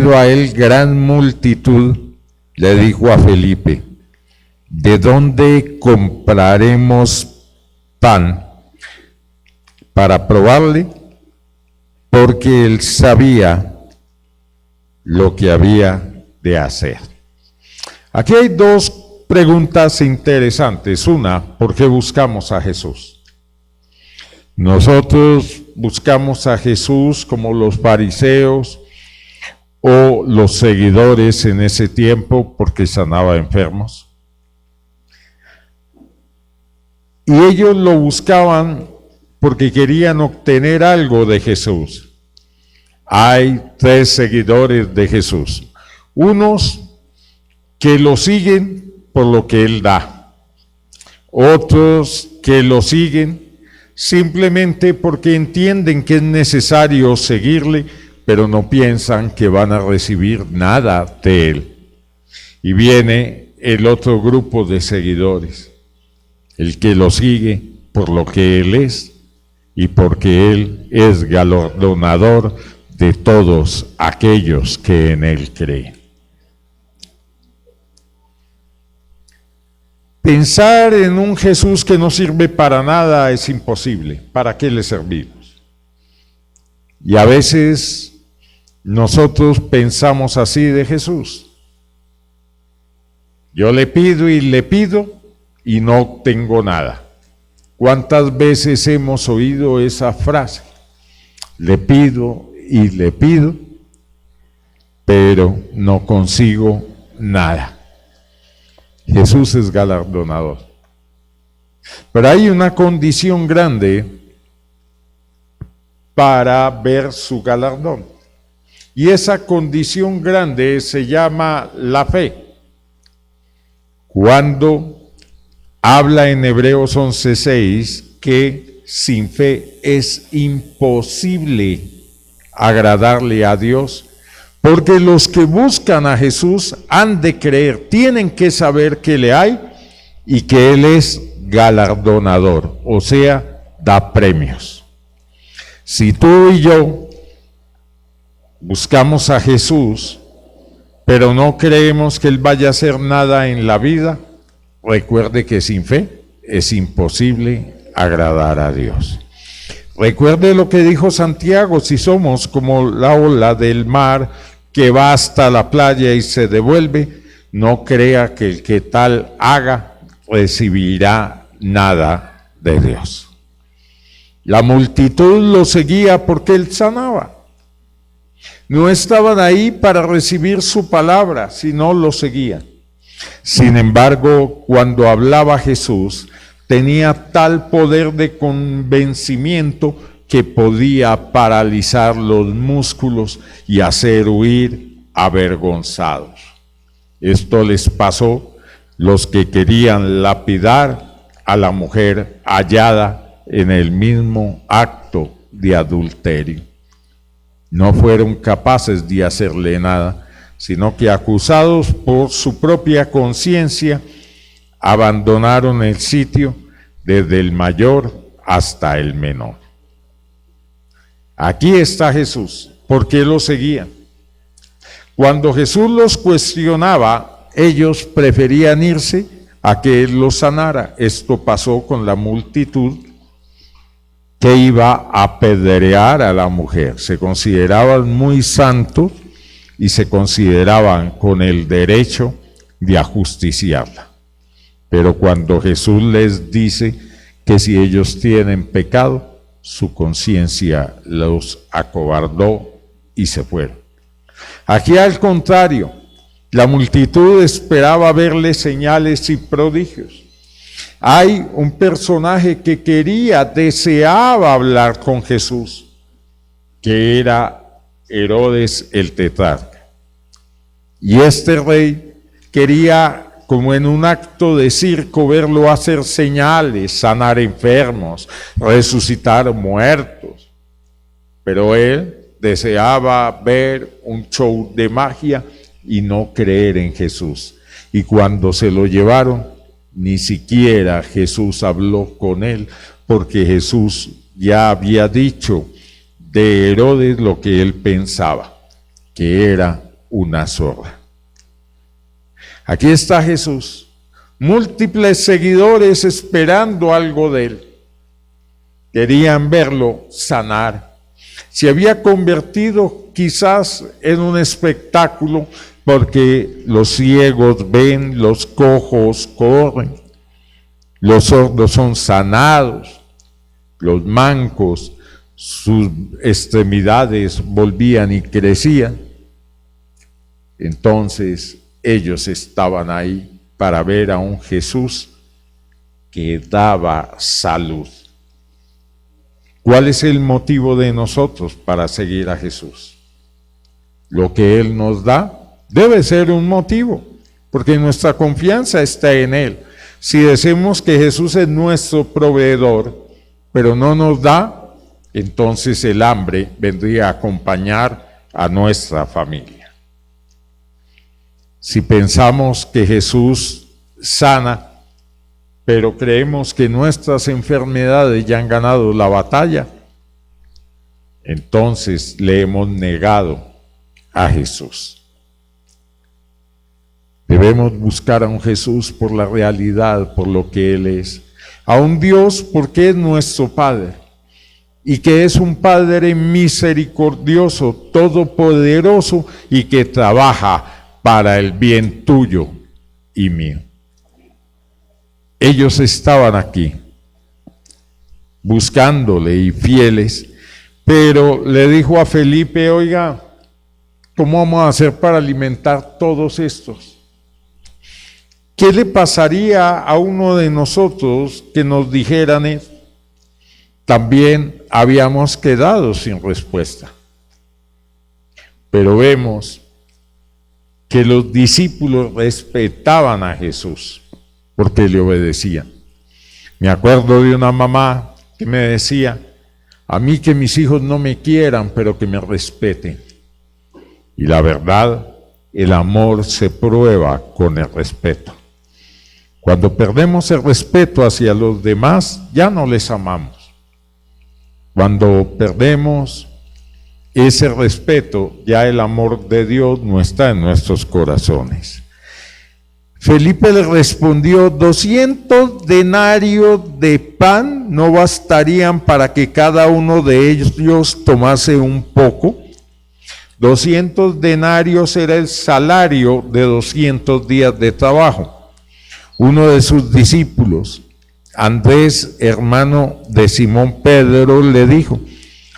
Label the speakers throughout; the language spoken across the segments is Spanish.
Speaker 1: venido a él gran multitud, le dijo a Felipe: ¿de dónde compraremos pan para probarle? Porque él sabía lo que había de hacer. Aquí hay dos preguntas interesantes. Una, ¿por qué buscamos a Jesús? Nosotros buscamos a Jesús como los fariseos o los seguidores en ese tiempo porque sanaba enfermos. Y ellos lo buscaban porque querían obtener algo de Jesús. Hay tres seguidores de Jesús. Unos que lo siguen por lo que Él da. Otros que lo siguen simplemente porque entienden que es necesario seguirle, pero no piensan que van a recibir nada de Él. Y viene el otro grupo de seguidores, el que lo sigue por lo que Él es y porque Él es galardonador de todos aquellos que en Él creen. Pensar en un Jesús que no sirve para nada es imposible. ¿Para qué le servimos? Y a veces nosotros pensamos así de Jesús. Yo le pido y no tengo nada. ¿Cuántas veces hemos oído esa frase? Le pido, pero no consigo nada. Jesús es galardonador. Pero hay una condición grande para ver su galardón. Y esa condición grande se llama la fe. Cuando habla en Hebreos 11:6 que sin fe es imposible agradarle a Dios, porque los que buscan a Jesús han de creer, tienen que saber que le hay y que Él es galardonador, o sea, da premios. Si tú y yo buscamos a Jesús, pero no creemos que Él vaya a hacer nada en la vida, recuerde que sin fe es imposible agradar a Dios. Recuerde lo que dijo Santiago: si somos como la ola del mar que va hasta la playa y se devuelve, no crea que el que tal haga recibirá nada de Dios. La multitud lo seguía porque Él sanaba. No estaban ahí para recibir su palabra, sino lo seguían. Sin embargo, cuando hablaba Jesús, tenía tal poder de convencimiento que podía paralizar los músculos y hacer huir avergonzados. Esto les pasó los que querían lapidar a la mujer hallada en el mismo acto de adulterio. No fueron capaces de hacerle nada, sino que acusados por su propia conciencia, abandonaron el sitio desde el mayor hasta el menor. Aquí está Jesús. ¿Por qué lo seguían? Cuando Jesús los cuestionaba, ellos preferían irse a que Él los sanara. Esto pasó con la multitud que iba a apedrear a la mujer. Se consideraban muy santos y se consideraban con el derecho de ajusticiarla. Pero cuando Jesús les dice que si ellos tienen pecado, su conciencia los acobardó y se fueron. Aquí al contrario, la multitud esperaba verle señales y prodigios. Hay un personaje que deseaba hablar con Jesús, que era Herodes el tetrarca. Y este rey quería, como en un acto de circo, verlo hacer señales, sanar enfermos, resucitar muertos. Pero él deseaba ver un show de magia y no creer en Jesús. Y cuando se lo llevaron, ni siquiera Jesús habló con él, porque Jesús ya había dicho de Herodes lo que él pensaba, que era una zorra. Aquí está Jesús, múltiples seguidores esperando algo de él. Querían verlo sanar. Se había convertido quizás en un espectáculo porque los ciegos ven, los cojos corren, los sordos son sanados, los mancos, sus extremidades volvían y crecían. Entonces ellos estaban ahí para ver a un Jesús que daba salud. ¿Cuál es el motivo de nosotros para seguir a Jesús? Lo que Él nos da debe ser un motivo, porque nuestra confianza está en Él. Si decimos que Jesús es nuestro proveedor, pero no nos da, entonces el hambre vendría a acompañar a nuestra familia. Si pensamos que Jesús sana, pero creemos que nuestras enfermedades ya han ganado la batalla, entonces le hemos negado a Jesús. Debemos buscar a un Jesús por la realidad, por lo que Él es. A un Dios porque es nuestro Padre y que es un Padre misericordioso, todopoderoso y que trabaja para el bien tuyo y mío. Ellos estaban aquí buscándole y fieles, pero le dijo a Felipe: oiga, ¿cómo vamos a hacer para alimentar todos estos? ¿Qué le pasaría a uno de nosotros que nos dijeran eso? También habíamos quedado sin respuesta. Pero vemos que los discípulos respetaban a Jesús porque le obedecían. Me acuerdo de una mamá que me decía: a mí que mis hijos no me quieran, pero que me respeten. Y la verdad, el amor se prueba con el respeto. Cuando perdemos el respeto hacia los demás, ya no les amamos. Cuando perdemos ese respeto, ya el amor de Dios no está en nuestros corazones. Felipe le respondió: 200 denarios de pan no bastarían para que cada uno de ellos tomase un poco. 200 denarios era el salario de 200 días de trabajo. Uno de sus discípulos, Andrés, hermano de Simón Pedro, le dijo: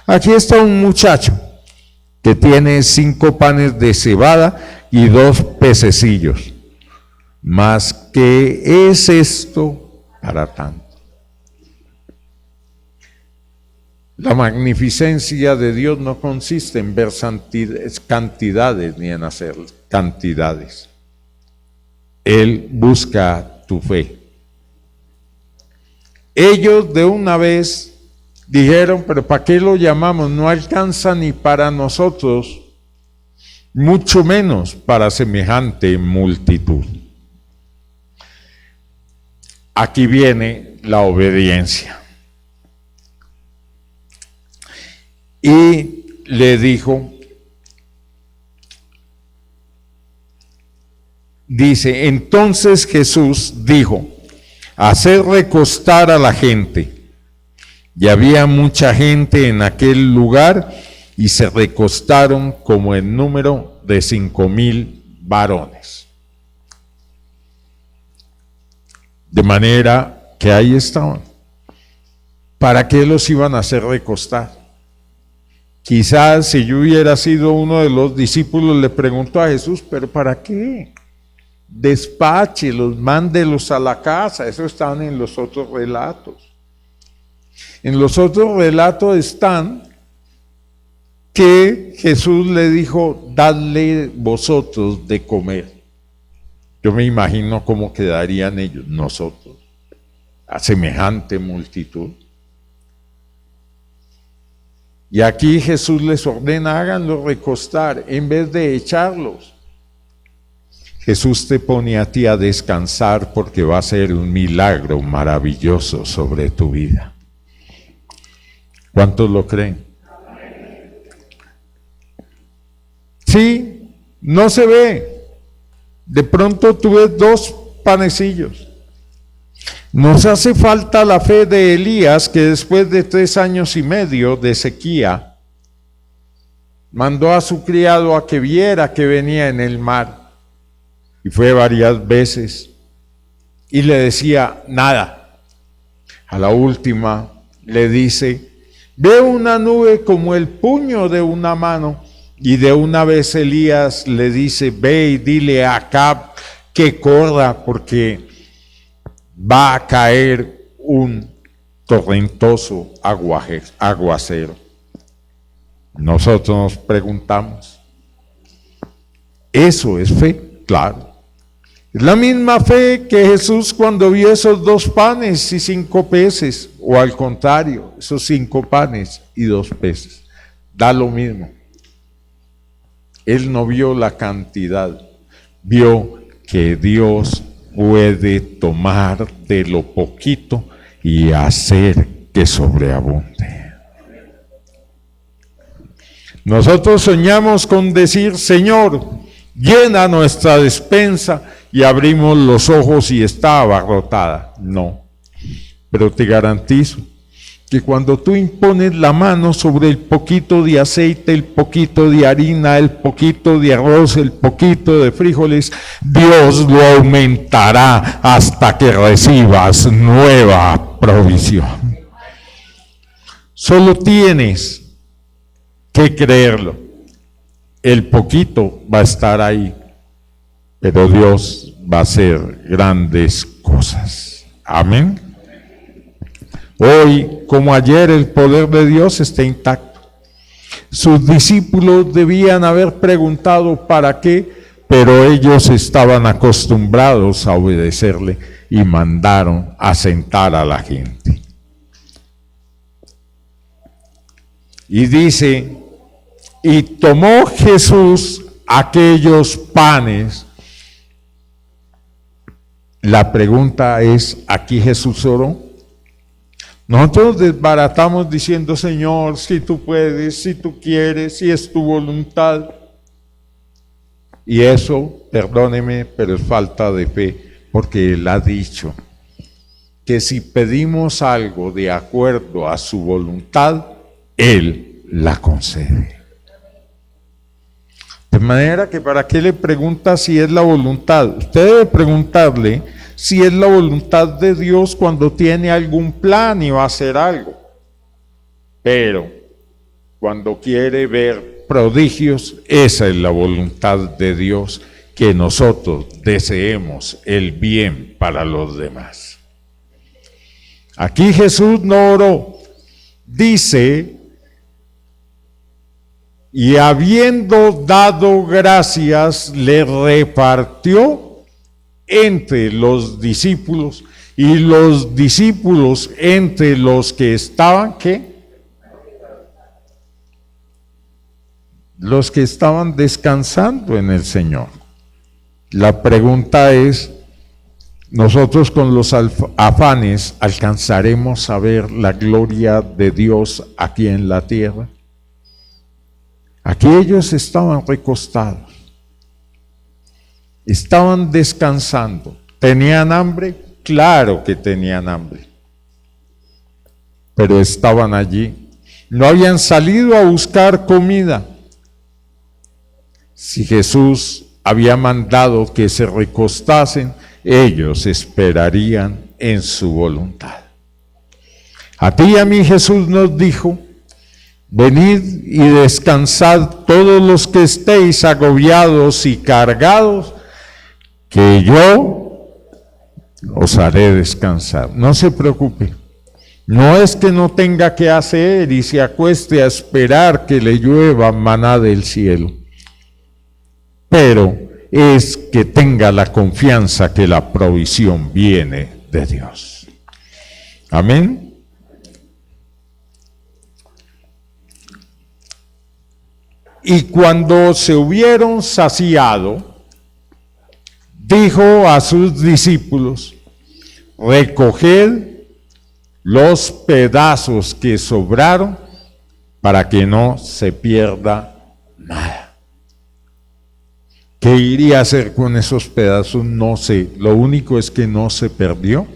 Speaker 1: aquí está un muchacho que tiene 5 panes de cebada y 2 pececillos. Mas, ¿qué es esto para tanto? La magnificencia de Dios no consiste en ver cantidades ni en hacer cantidades. Él busca tu fe. Ellos de una vez dijeron: pero ¿para qué lo llamamos? No alcanza ni para nosotros, mucho menos para semejante multitud. Aquí viene la obediencia. Y le dijo, dice, entonces Jesús dijo: haced recostar a la gente. Y había mucha gente en aquel lugar, y se recostaron como en número de 5,000 varones. De manera que ahí estaban. ¿Para qué los iban a hacer recostar? Quizás si yo hubiera sido uno de los discípulos, le pregunto a Jesús: ¿pero para qué? Despáchelos, mándelos a la casa. Eso están en los otros relatos. En los otros relatos están que Jesús le dijo: dadle vosotros de comer. Yo me imagino cómo quedarían ellos, nosotros, a semejante multitud. Y aquí Jesús les ordena: háganlos recostar en vez de echarlos. Jesús te pone a ti a descansar porque va a ser un milagro maravilloso sobre tu vida. ¿Cuántos lo creen? Sí, No se ve. De pronto tú ves 2 panecillos. Nos hace falta la fe de Elías, que después de 3 años y medio de sequía, mandó a su criado a que viera que venía en el mar. Y fue varias veces. Y le decía nada. A la última le dice: veo una nube como el puño de una mano. Y de una vez Elías le dice: ve y dile a Acab que corra, porque va a caer un torrentoso aguacero. Nosotros nos preguntamos, ¿eso es fe? Claro. Es la misma fe que Jesús cuando vio esos 2 panes y 5 peces, o al contrario, esos 5 panes y 2 peces. Da lo mismo. Él no vio la cantidad, vio que Dios puede tomar de lo poquito y hacer que sobreabunde. Nosotros soñamos con decir: Señor, llena nuestra despensa, y abrimos los ojos y está abarrotada. No, pero te garantizo que cuando tú impones la mano sobre el poquito de aceite, el poquito de harina, el poquito de arroz, el poquito de frijoles, Dios lo aumentará hasta que recibas nueva provisión. Solo tienes que creerlo. El poquito va a estar ahí, pero Dios va a hacer grandes cosas. Amén. Hoy, como ayer, el poder de Dios está intacto. Sus discípulos debían haber preguntado para qué, pero ellos estaban acostumbrados a obedecerle y mandaron a sentar a la gente. Y dice: y tomó Jesús aquellos panes. La pregunta es, ¿aquí Jesús oró? Nosotros desbaratamos diciendo: Señor, si tú puedes, si tú quieres, si es tu voluntad. Y eso, perdóneme, pero es falta de fe, porque Él ha dicho que si pedimos algo de acuerdo a su voluntad, Él la concede. De manera que, ¿para qué le pregunta si es la voluntad? Usted debe preguntarle si es la voluntad de Dios cuando tiene algún plan y va a hacer algo. Pero cuando quiere ver prodigios, esa es la voluntad de Dios, que nosotros deseemos el bien para los demás. Aquí Jesús no oró. Dice: y habiendo dado gracias, le repartió entre los discípulos, y los discípulos entre los que estaban, ¿qué? Los que estaban descansando en el Señor. La pregunta es: ¿nosotros con los afanes alcanzaremos a ver la gloria de Dios aquí en la tierra? Aquí ellos estaban recostados, estaban descansando. ¿Tenían hambre? Claro que tenían hambre, pero estaban allí. No habían salido a buscar comida. Si Jesús había mandado que se recostasen, ellos esperarían en su voluntad. A ti y a mí Jesús nos dijo: venid y descansad todos los que estéis agobiados y cargados, que yo os haré descansar. No se preocupe. No es que no tenga que hacer y se acueste a esperar que le llueva maná del cielo, pero es que tenga la confianza que la provisión viene de Dios. Amén. Y cuando se hubieron saciado, dijo a sus discípulos: recoged los pedazos que sobraron para que no se pierda nada. ¿Qué iría a hacer con esos pedazos? No sé. Lo único es que no se perdió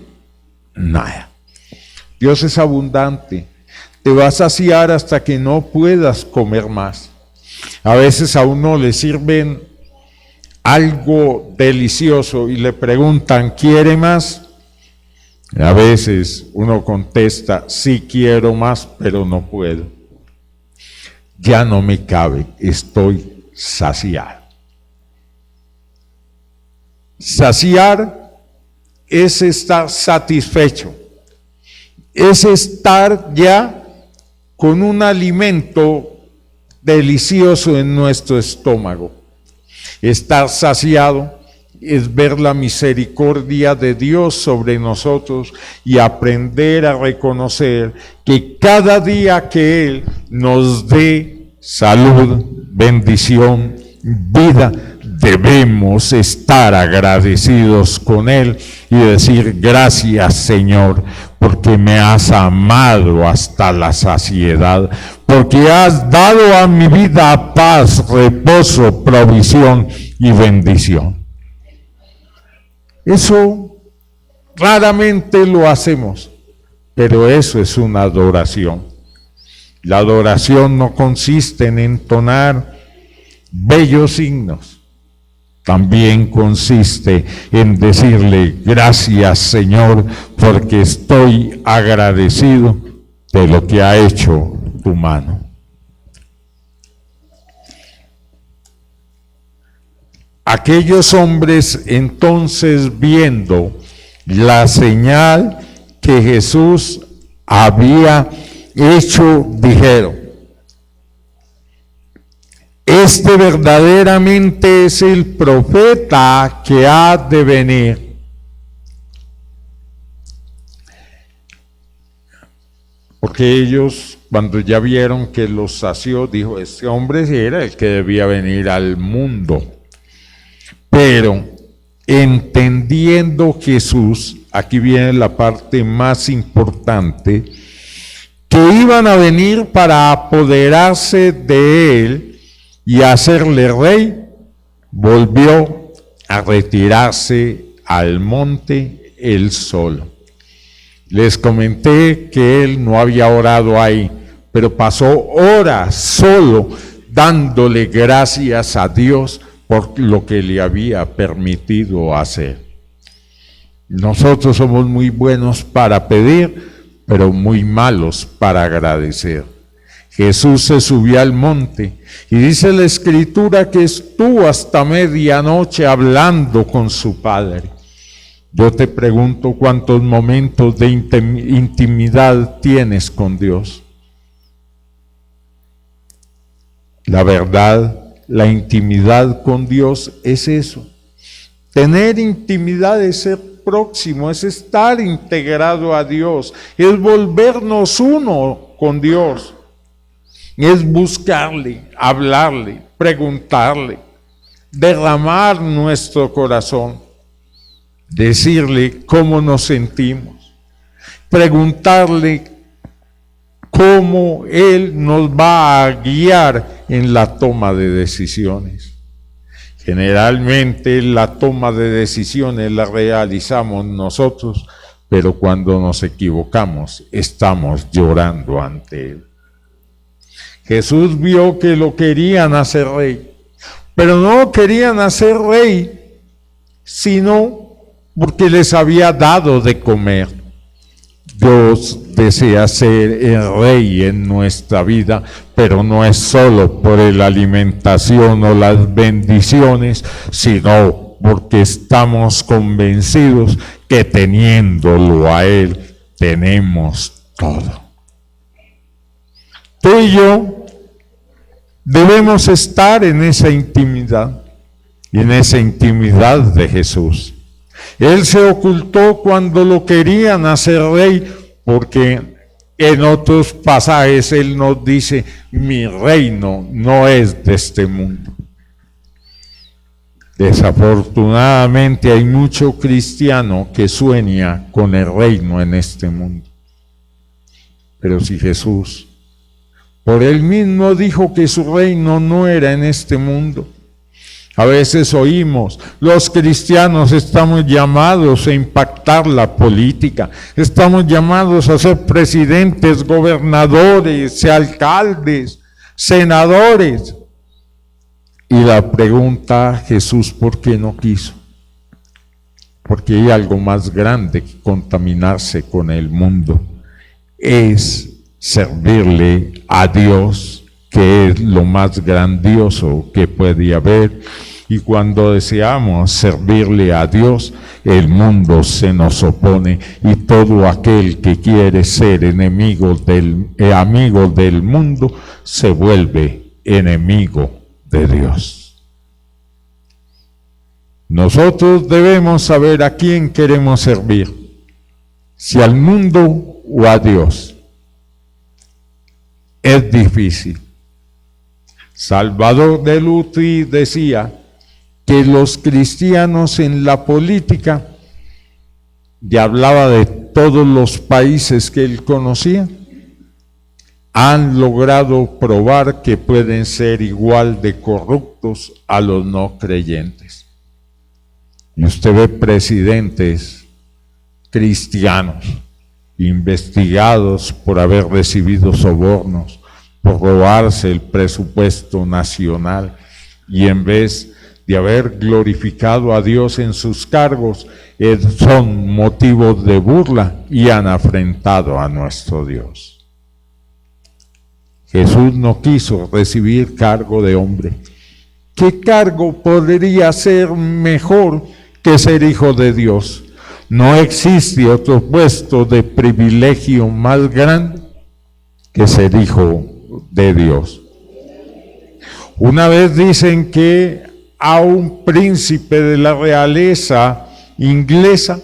Speaker 1: nada. Dios es abundante. Te va a saciar hasta que no puedas comer más. A veces a uno le sirven algo delicioso y le preguntan, ¿quiere más? A veces uno contesta, sí quiero más, pero no puedo. Ya no me cabe, estoy saciado. Saciar es estar satisfecho, es estar ya con un alimento delicioso en nuestro estómago. Estar saciado es ver la misericordia de Dios sobre nosotros y aprender a reconocer que cada día que Él nos dé salud, bendición, vida, debemos estar agradecidos con Él y decir gracias, Señor, porque me has amado hasta la saciedad, porque has dado a mi vida paz, reposo, provisión y bendición. Eso raramente lo hacemos, pero eso es una adoración. La adoración no consiste en entonar bellos himnos, también consiste en decirle gracias, Señor, porque estoy agradecido de lo que ha hecho tu mano. Aquellos hombres entonces, viendo la señal que Jesús había hecho, dijeron: este verdaderamente es el profeta que ha de venir. Porque ellos, cuando ya vieron que los sació, dijo, este hombre era el que debía venir al mundo. Pero entendiendo Jesús, aquí viene la parte más importante, que iban a venir para apoderarse de él y hacerle rey, volvió a retirarse al monte él solo. Les comenté que él no había orado ahí, pero pasó horas solo dándole gracias a Dios por lo que le había permitido hacer. Nosotros somos muy buenos para pedir, pero muy malos para agradecer. Jesús se subió al monte y dice la Escritura que estuvo hasta medianoche hablando con su Padre. Yo te pregunto, ¿cuántos momentos de intimidad tienes con Dios? La verdad, la intimidad con Dios es eso. Tener intimidad es ser próximo, es estar integrado a Dios, es volvernos uno con Dios, es buscarle, hablarle, preguntarle, derramar nuestro corazón, decirle cómo nos sentimos, preguntarle cómo Él nos va a guiar en la toma de decisiones. Generalmente la toma de decisiones la realizamos nosotros, pero cuando nos equivocamos estamos llorando ante Él. Jesús vio que lo querían hacer rey, pero no querían hacer rey, sino porque les había dado de comer. Dios desea ser el rey en nuestra vida, pero no es solo por la alimentación o las bendiciones, sino porque estamos convencidos que teniéndolo a Él, tenemos todo. Tú y yo debemos estar en esa intimidad, y en esa intimidad de Jesús. Él se ocultó cuando lo querían hacer rey, porque en otros pasajes Él nos dice, mi reino no es de este mundo. Desafortunadamente hay mucho cristiano que sueña con el reino en este mundo. Pero si Jesús, por Él mismo dijo que su reino no era en este mundo, A veces oímos, los cristianos estamos llamados a impactar la política, estamos llamados a ser presidentes, gobernadores, alcaldes, senadores. Y la pregunta, Jesús, ¿por qué no quiso? Porque hay algo más grande que contaminarse con el mundo, es servirle a Dios, que es lo más grandioso que puede haber. Y cuando deseamos servirle a Dios, el mundo se nos opone, y todo aquel que quiere ser amigo del mundo se vuelve enemigo de Dios. Nosotros debemos saber a quién queremos servir, si al mundo o a Dios. Es difícil. Salvador de Lutri decía que los cristianos en la política, y hablaba de todos los países que él conocía, han logrado probar que pueden ser igual de corruptos a los no creyentes. Y usted ve presidentes cristianos investigados por haber recibido sobornos, por robarse el presupuesto nacional, y en vez de haber glorificado a Dios en sus cargos, son motivos de burla y han afrentado a nuestro Dios. Jesús no quiso recibir cargo de hombre. ¿Qué cargo podría ser mejor que ser hijo de Dios? No existe otro puesto de privilegio más grande que ser hijo de Dios. Una vez dicen que a un príncipe de la realeza inglesa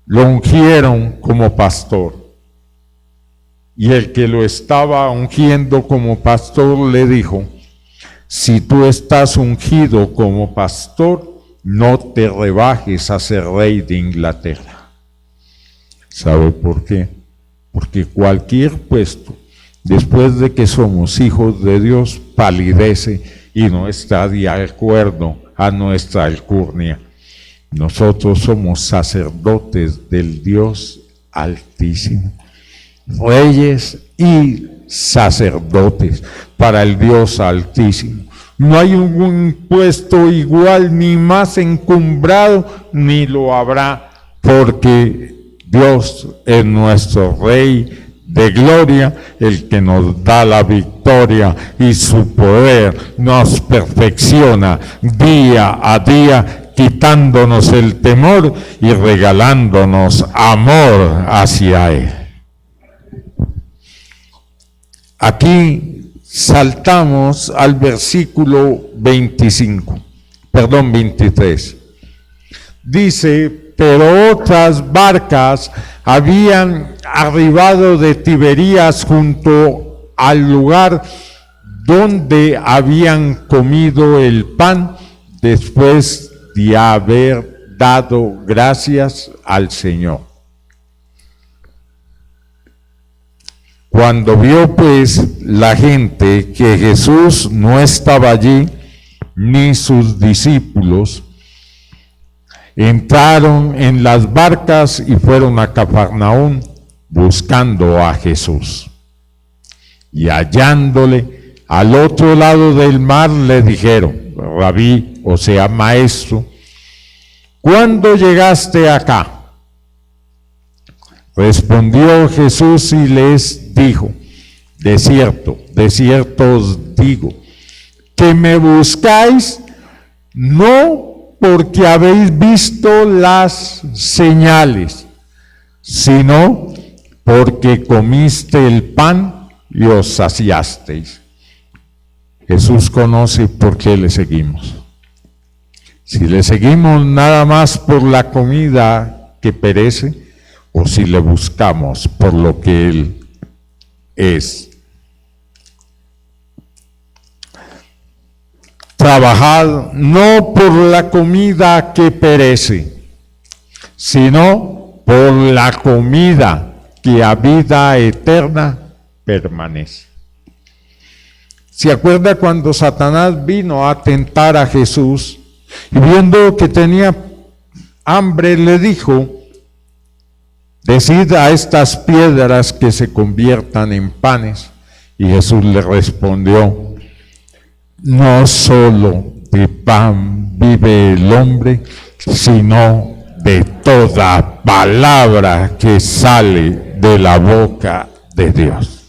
Speaker 1: lo ungieron como pastor, y el que lo estaba ungiendo como pastor le dijo: si tú estás ungido como pastor, no te rebajes a ser rey de Inglaterra. ¿Sabe por qué? Porque cualquier puesto, después de que somos hijos de Dios, palidece y no está de acuerdo a nuestra alcurnia. Nosotros somos sacerdotes del Dios Altísimo, reyes y sacerdotes para el Dios Altísimo. No hay un puesto igual, ni más encumbrado, ni lo habrá, porque Dios es nuestro Rey de gloria, el que nos da la victoria, y su poder nos perfecciona día a día, quitándonos el temor y regalándonos amor hacia Él. Aquí saltamos al versículo 23. Dice: pero otras barcas habían arribado de Tiberías junto al lugar donde habían comido el pan después de haber dado gracias al Señor. Cuando vio pues la gente que Jesús no estaba allí, ni sus discípulos, entraron en las barcas y fueron a Cafarnaúm buscando a Jesús. Y hallándole al otro lado del mar le dijeron: Rabí, o sea, maestro, ¿cuándo llegaste acá? Respondió Jesús y les dijo: de cierto os digo, que me buscáis no porque habéis visto las señales, sino porque comiste el pan y os saciasteis. Jesús conoce por qué le seguimos. Si le seguimos nada más por la comida que perece, o si le buscamos por lo que Él es. Trabajad no por la comida que perece, sino por la comida que a vida eterna permanece. ¿Se acuerda cuando Satanás vino a tentar a Jesús y viendo que tenía hambre le dijo: decid a estas piedras que se conviertan en panes? Y Jesús le respondió: no solo de pan vive el hombre, sino de toda palabra que sale de la boca de Dios.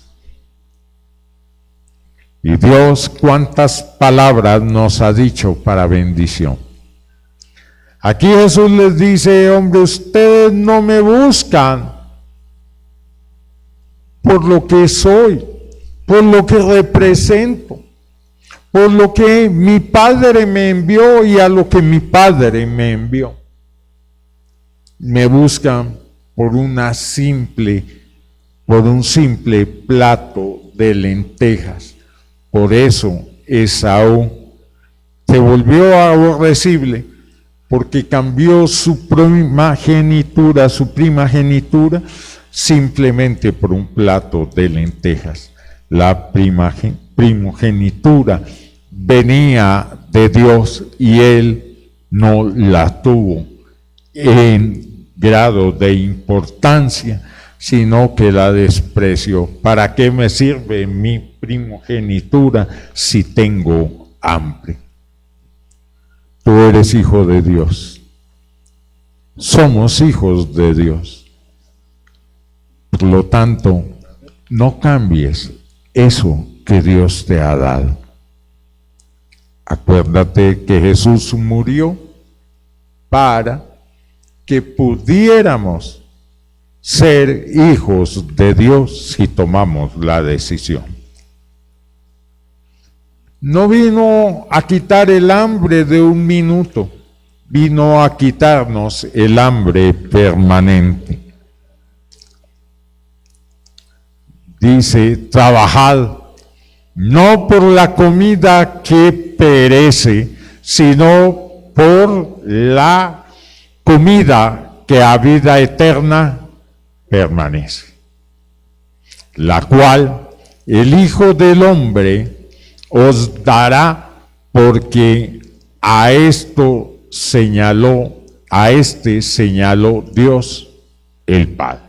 Speaker 1: Y Dios, ¿cuántas palabras nos ha dicho para bendición? Aquí Jesús les dice: hombre, ustedes no me buscan por lo que soy, por lo que represento, por lo que mi Padre me envió y a lo que mi Padre me envió. Me buscan por un simple plato de lentejas. Por eso Esaú se volvió aborrecible, porque cambió su primogenitura simplemente por un plato de lentejas. La primogenitura venía de Dios y él no la tuvo en grado de importancia, sino que la despreció. ¿Para qué me sirve mi primogenitura si tengo hambre? Tú eres hijo de Dios. Somos hijos de Dios. Por lo tanto, no cambies eso que Dios te ha dado. Acuérdate que Jesús murió para que pudiéramos ser hijos de Dios si tomamos la decisión. No vino a quitar el hambre de un minuto, vino a quitarnos el hambre permanente. Dice: trabajad no por la comida que perece, sino por la comida que a vida eterna permanece, la cual el Hijo del Hombre os dará, porque a este señaló Dios el Padre.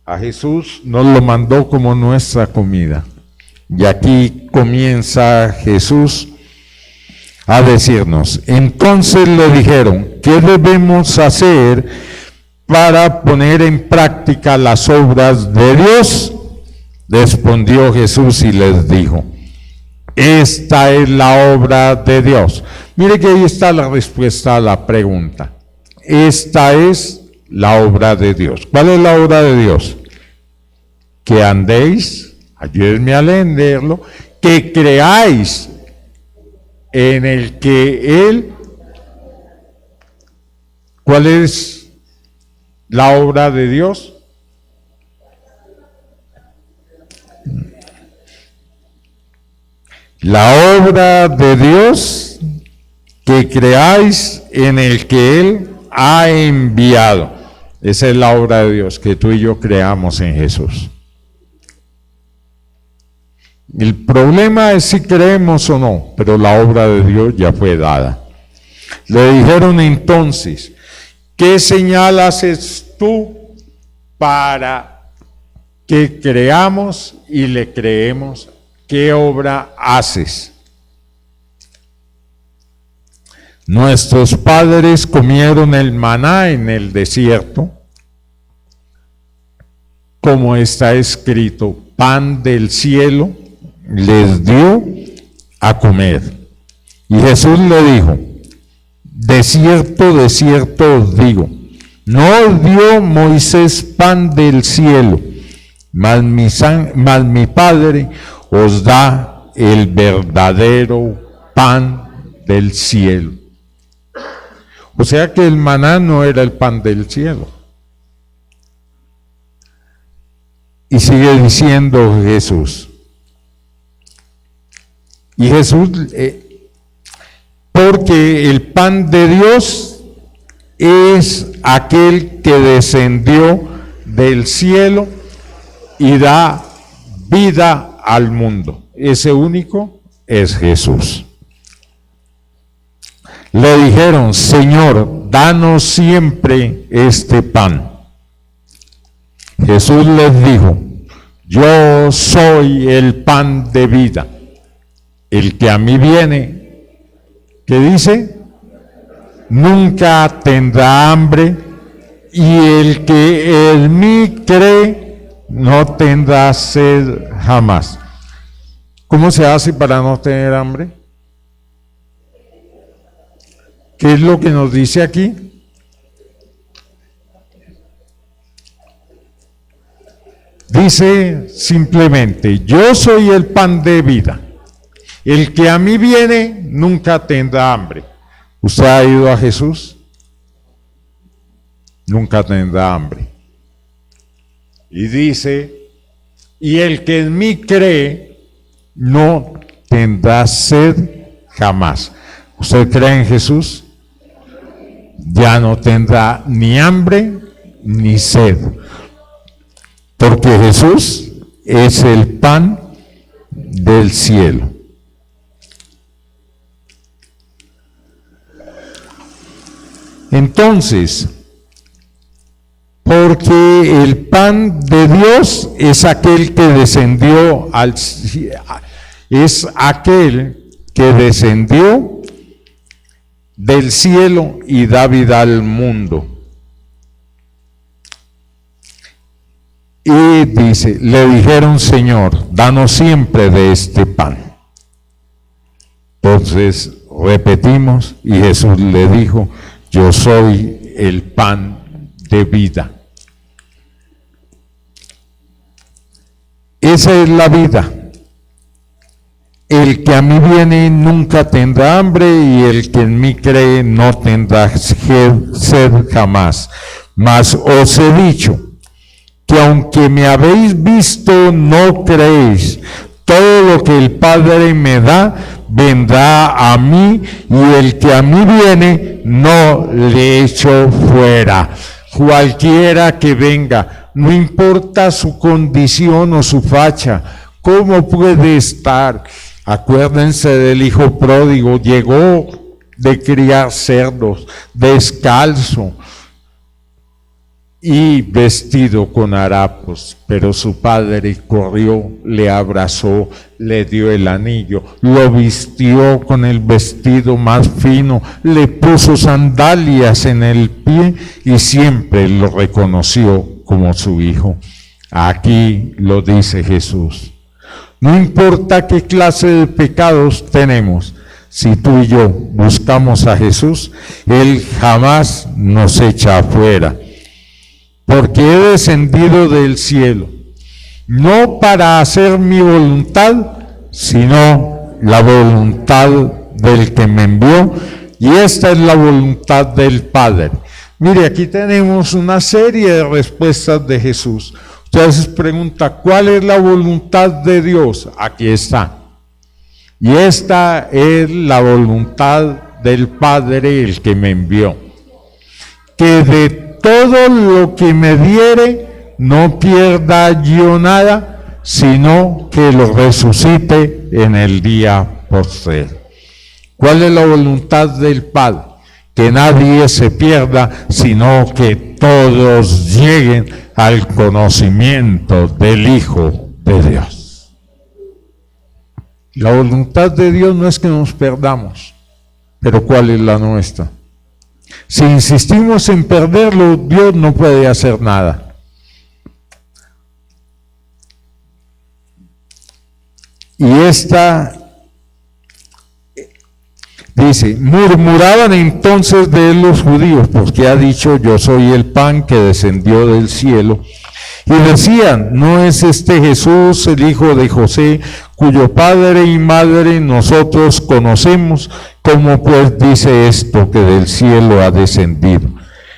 Speaker 1: A Jesús nos lo mandó como nuestra comida. Y aquí comienza Jesús a decirnos: entonces le dijeron, ¿qué debemos hacer para poner en práctica las obras de Dios? Respondió Jesús y les dijo: esta es la obra de Dios. Mire que ahí está la respuesta a la pregunta. Esta es la obra de Dios. ¿Cuál es la obra de Dios? Que andéis, ayúdenme a leerlo, que creáis en el que Él. ¿Cuál es la obra de Dios? La obra de Dios, que creáis en el que Él ha enviado. Esa es la obra de Dios, que tú y yo creamos en Jesús. El problema es si creemos o no, pero la obra de Dios ya fue dada. Le dijeron entonces: ¿qué señal haces tú para que creamos y le creemos? ¿Qué obra haces? Nuestros padres comieron el maná en el desierto, como está escrito: pan del cielo les dio a comer. Y Jesús le dijo: de cierto os digo, no os dio Moisés pan del cielo, mas mi Padre os da el verdadero pan del cielo. O sea que el maná no era el pan del cielo. Y sigue diciendo Jesús. Y Jesús, porque el pan de Dios es aquel que descendió del cielo y da vida al mundo. ese único es Jesús. Le dijeron: Señor, danos siempre este pan. Jesús les dijo: yo soy el pan de vida. El que a mí viene, ¿qué dice? Nunca tendrá hambre, y el que en mí cree no tendrá sed jamás. ¿Cómo se hace para no tener hambre? ¿Qué es lo que nos dice aquí? Dice simplemente: yo soy el pan de vida. El que a mí viene nunca tendrá hambre. ¿Usted ha ido a Jesús? Nunca tendrá hambre. Y dice: y el que en mí cree no tendrá sed jamás. ¿Usted cree en Jesús? Ya no tendrá ni hambre ni sed, porque Jesús es el pan del cielo. Entonces, porque el pan de Dios es aquel que descendió del cielo y da vida al mundo. Y dice, le dijeron: Señor, danos siempre de este pan. Entonces repetimos, y Jesús le dijo: yo soy el pan de vida. Esa es la vida. El que a mí viene nunca tendrá hambre, y el que en mí cree no tendrá sed jamás. Mas os he dicho que aunque me habéis visto, no creéis. Todo lo que el Padre me da, vendrá a mí, y el que a mí viene, no le echo fuera. Cualquiera que venga, no importa su condición o su facha, cómo puede estar. Acuérdense del hijo pródigo: llegó de criar cerdos, descalzo y vestido con harapos, pero su padre corrió, le abrazó, le dio el anillo, lo vistió con el vestido más fino, le puso sandalias en el pie y siempre lo reconoció como su hijo. Aquí lo dice Jesús. No importa qué clase de pecados tenemos, si tú y yo buscamos a Jesús, Él jamás nos echa afuera. Porque he descendido del cielo, no para hacer mi voluntad, sino la voluntad del que me envió, y esta es la voluntad del Padre. Mire, aquí tenemos una serie de respuestas de Jesús. Usted se pregunta: ¿cuál es la voluntad de Dios? Aquí está. Y esta es la voluntad del Padre, el que me envió. Que de todo lo que me diere, no pierda yo nada, sino que lo resucite en el día postrero. ¿Cuál es la voluntad del Padre? Que nadie se pierda, sino que todos lleguen al conocimiento del Hijo de Dios. La voluntad de Dios no es que nos perdamos, pero ¿cuál es la nuestra? Si insistimos en perderlo, Dios no puede hacer nada. Y esta dice: murmuraban entonces de él los judíos, porque ha dicho: yo soy el pan que descendió del cielo. Y decían: ¿no es este Jesús el hijo de José, cuyo padre y madre nosotros conocemos? ¿Cómo pues dice esto, que del cielo ha descendido?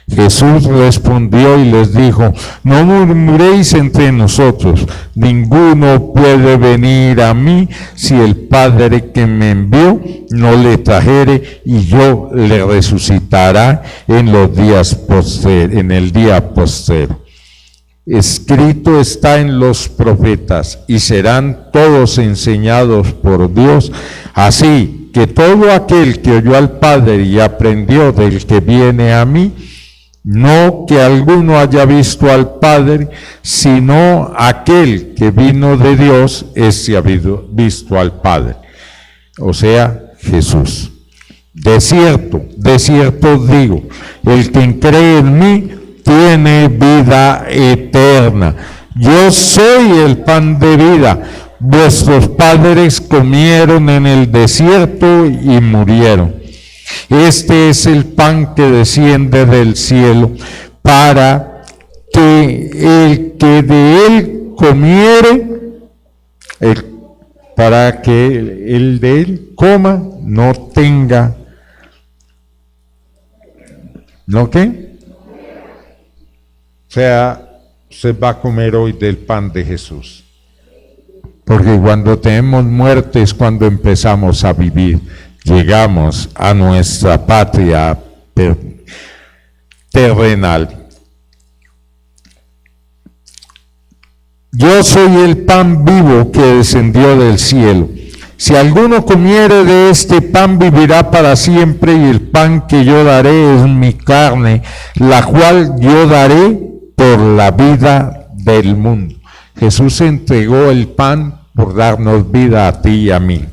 Speaker 1: Jesús respondió y les dijo: no murmuréis entre nosotros, ninguno puede venir a mí si el Padre que me envió no le trajere, y yo le resucitará en el día postrero. escrito está en los profetas, y serán todos enseñados por Dios. Así que todo aquel que oyó al Padre y aprendió del que viene a mí, no que alguno haya visto al Padre, sino aquel que vino de Dios, ese ha visto al Padre, o sea, Jesús. De cierto os digo, el que cree en mí tiene vida eterna. Yo soy el pan de vida. Vuestros padres comieron en el desierto y murieron. Este es el pan que desciende del cielo, para que el que de él comiere, para que el de él coma, no tenga, ¿no qué? O sea, usted va a comer hoy del pan de Jesús. Porque cuando tenemos muerte es cuando empezamos a vivir. Llegamos a nuestra patria terrenal. Yo soy el pan vivo que descendió del cielo. Si alguno comiere de este pan, vivirá para siempre, y el pan que yo daré es mi carne, la cual yo daré por la vida del mundo. Jesús entregó el pan por darnos vida a ti y a mí.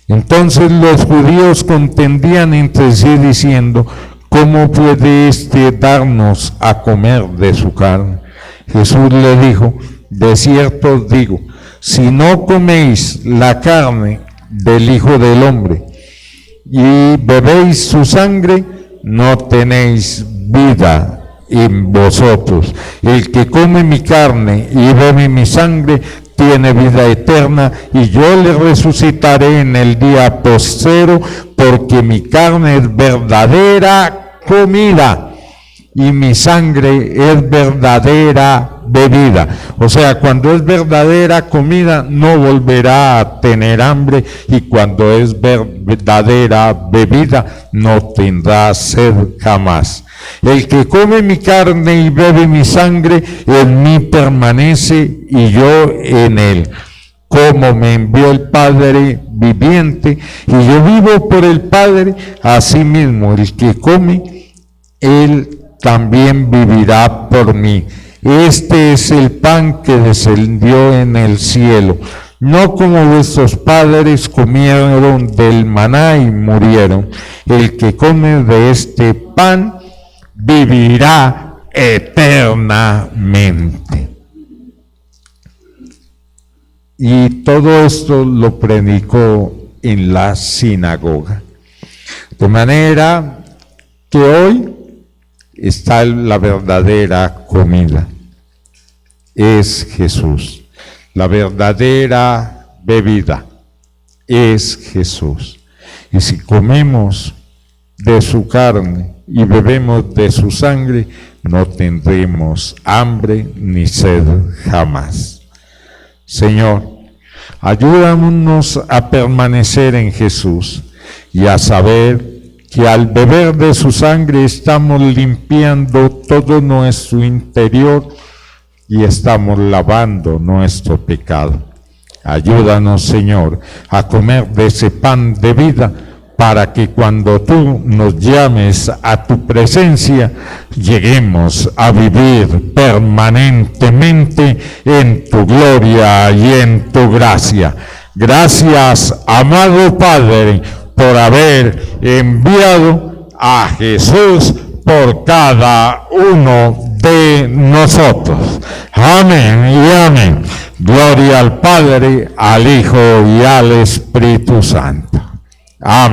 Speaker 1: Entonces los judíos contendían entre sí diciendo: ¿cómo puede éste darnos a comer de su carne? Jesús le dijo: de cierto os digo, si no coméis la carne del Hijo del Hombre y bebéis su sangre, no tenéis vida en vosotros. El que come mi carne y bebe mi sangre tiene vida eterna, y yo le resucitaré en el día postrero, porque mi carne es verdadera comida y mi sangre es verdadera bebida. O sea, cuando es verdadera comida no volverá a tener hambre, y cuando es verdadera bebida no tendrá sed jamás. El que come mi carne y bebe mi sangre, en mí permanece y yo en él. Como me envió el Padre viviente y yo vivo por el Padre, asimismo el que come, él también vivirá por mí. Este es el pan que descendió en el cielo, no como vuestros padres comieron del maná y murieron. El que come de este pan vivirá eternamente. Y todo esto lo predicó en la sinagoga. De manera que hoy está la verdadera comida. Es Jesús. La verdadera bebida es Jesús. Y si comemos de su carne y bebemos de su sangre, no tendremos hambre ni sed jamás. Señor, ayúdanos a permanecer en Jesús y a saber que al beber de su sangre estamos limpiando todo nuestro interior y estamos lavando nuestro pecado. Ayúdanos, Señor, a comer de ese pan de vida, para que cuando tú nos llames a tu presencia, lleguemos a vivir permanentemente en tu gloria y en tu gracia. Gracias, amado Padre, por haber enviado a Jesús por cada uno de nosotros. Amén y amén. Gloria al Padre, al Hijo y al Espíritu Santo. Amén.